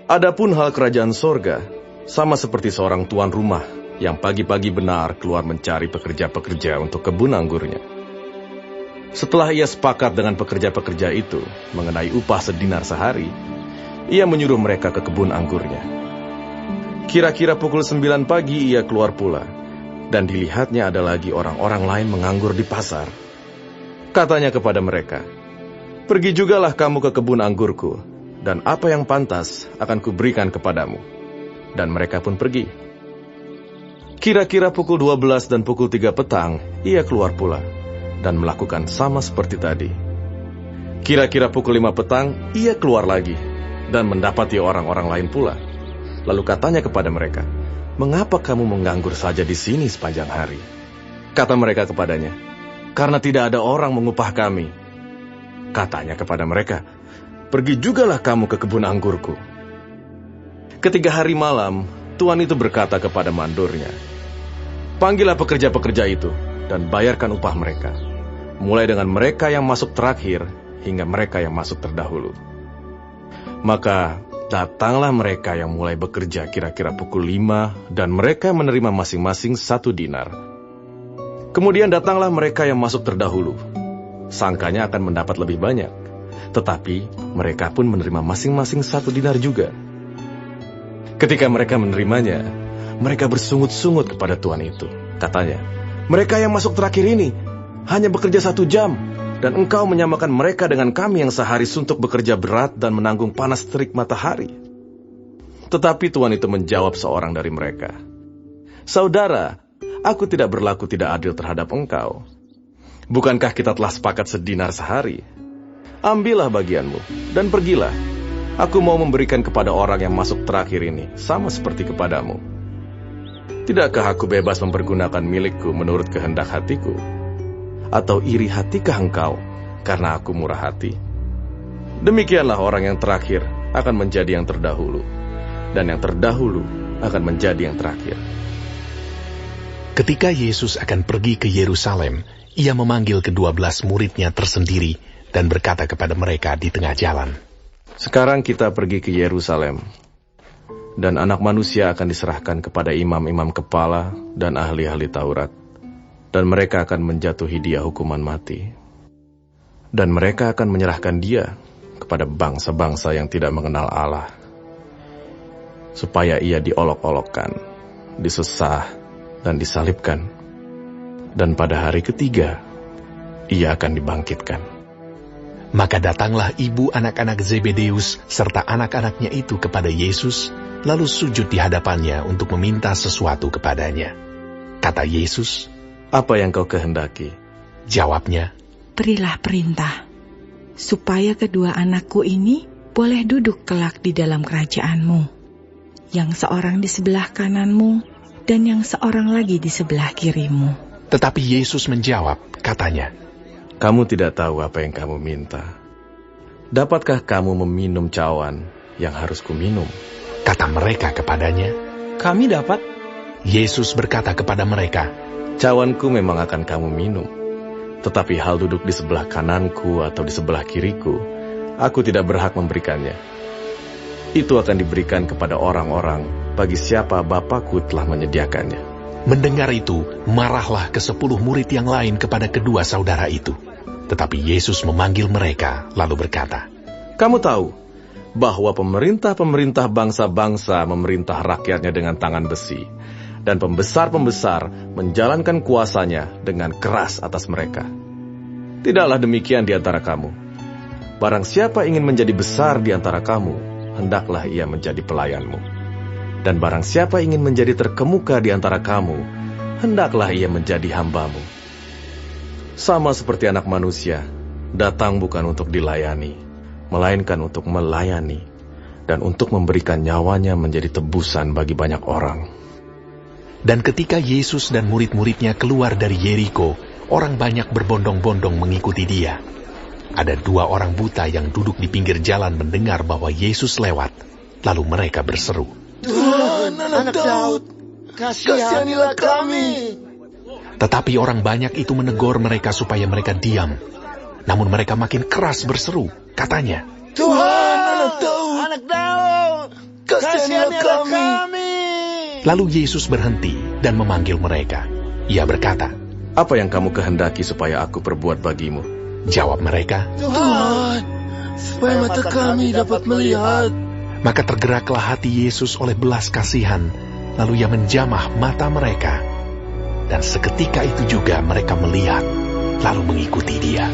Adapun hal kerajaan sorga, sama seperti seorang tuan rumah yang pagi-pagi benar keluar mencari pekerja-pekerja untuk kebun anggurnya. Setelah ia sepakat dengan pekerja-pekerja itu mengenai upah sedinar sehari, ia menyuruh mereka ke kebun anggurnya. Kira-kira pukul 9 pagi ia keluar pula, dan dilihatnya ada lagi orang-orang lain menganggur di pasar. Katanya kepada mereka, "Pergi jugalah kamu ke kebun anggurku, dan apa yang pantas akan kuberikan kepadamu." Dan mereka pun pergi. Kira-kira pukul 12 dan pukul 3 petang, ia keluar pula, dan melakukan sama seperti tadi. Kira-kira pukul 5 petang, ia keluar lagi, dan mendapati orang-orang lain pula. Lalu katanya kepada mereka, "Mengapa kamu menganggur saja di sini sepanjang hari?" Kata mereka kepadanya, "Karena tidak ada orang mengupah kami." Katanya kepada mereka, "Pergi jugalah kamu ke kebun anggurku." Ketika hari malam, tuan itu berkata kepada mandornya, "Panggillah pekerja-pekerja itu dan bayarkan upah mereka, mulai dengan mereka yang masuk terakhir hingga mereka yang masuk terdahulu." Maka datanglah mereka yang mulai bekerja kira-kira pukul 5, dan mereka menerima masing-masing 1 dinar. Kemudian datanglah mereka yang masuk terdahulu. Sangkanya akan mendapat lebih banyak, tetapi mereka pun menerima masing-masing 1 dinar juga. Ketika mereka menerimanya, mereka bersungut-sungut kepada tuan itu. Katanya, "Mereka yang masuk terakhir ini hanya bekerja 1 jam, dan engkau menyamakan mereka dengan kami yang sehari suntuk bekerja berat dan menanggung panas terik matahari." Tetapi tuan itu menjawab seorang dari mereka, "Saudara, aku tidak berlaku tidak adil terhadap engkau. Bukankah kita telah sepakat sedinar sehari? Ambillah bagianmu, dan pergilah. Aku mau memberikan kepada orang yang masuk terakhir ini, sama seperti kepadamu. Tidakkah aku bebas mempergunakan milikku menurut kehendak hatiku? Atau iri hatikah engkau, karena aku murah hati?" Demikianlah orang yang terakhir akan menjadi yang terdahulu, dan yang terdahulu akan menjadi yang terakhir. Ketika Yesus akan pergi ke Yerusalem, ia memanggil ke-12 muridnya tersendiri dan berkata kepada mereka di tengah jalan, "Sekarang kita pergi ke Yerusalem, dan Anak Manusia akan diserahkan kepada imam-imam kepala dan ahli-ahli Taurat, dan mereka akan menjatuhi dia hukuman mati. Dan mereka akan menyerahkan dia kepada bangsa-bangsa yang tidak mengenal Allah, supaya ia diolok-olokkan, disesah, dan disalibkan. Dan pada hari ketiga, ia akan dibangkitkan." Maka datanglah ibu anak-anak Zebedeus serta anak-anaknya itu kepada Yesus, lalu sujud di hadapannya untuk meminta sesuatu kepadanya. Kata Yesus, "Apa yang kau kehendaki?" Jawabnya, "Berilah perintah, supaya kedua anakku ini boleh duduk kelak di dalam kerajaan-Mu, yang seorang di sebelah kananmu, dan yang seorang lagi di sebelah kirimu." Tetapi Yesus menjawab, katanya, "Kamu tidak tahu apa yang kamu minta. Dapatkah kamu meminum cawan yang harus kuminum?" Kata mereka kepadanya, "Kami dapat." Yesus berkata kepada mereka, "Cawanku memang akan kamu minum, tetapi hal duduk di sebelah kananku atau di sebelah kiriku, aku tidak berhak memberikannya. Itu akan diberikan kepada orang-orang bagi siapa Bapakku telah menyediakannya." Mendengar itu, marahlah ke-10 murid yang lain kepada kedua saudara itu. Tetapi Yesus memanggil mereka, lalu berkata, "Kamu tahu bahwa pemerintah-pemerintah bangsa-bangsa memerintah rakyatnya dengan tangan besi, dan pembesar-pembesar menjalankan kuasanya dengan keras atas mereka. Tidaklah demikian di antara kamu. Barang siapa ingin menjadi besar di antara kamu, hendaklah ia menjadi pelayanmu. Dan barang siapa ingin menjadi terkemuka di antara kamu, hendaklah ia menjadi hambamu. Sama seperti Anak Manusia, datang bukan untuk dilayani, melainkan untuk melayani, dan untuk memberikan nyawanya menjadi tebusan bagi banyak orang." Dan ketika Yesus dan murid-muridnya keluar dari Yeriko, orang banyak berbondong-bondong mengikuti dia. Ada 2 orang buta yang duduk di pinggir jalan mendengar bahwa Yesus lewat, lalu mereka berseru, "Tuhan, Anak Daud, kasihanilah kami." Tetapi orang banyak itu menegur mereka supaya mereka diam. Namun mereka makin keras berseru, katanya, "Tuhan, Anak Daud, kasihanilah kami. Lalu Yesus berhenti dan memanggil mereka. Ia berkata, Apa yang kamu kehendaki supaya aku perbuat bagimu? jawab mereka. Tuhan, supaya mata kami dapat melihat. Maka tergeraklah hati Yesus oleh belas kasihan, lalu ia menjamah mata mereka. Dan seketika itu juga mereka melihat, lalu mengikuti dia.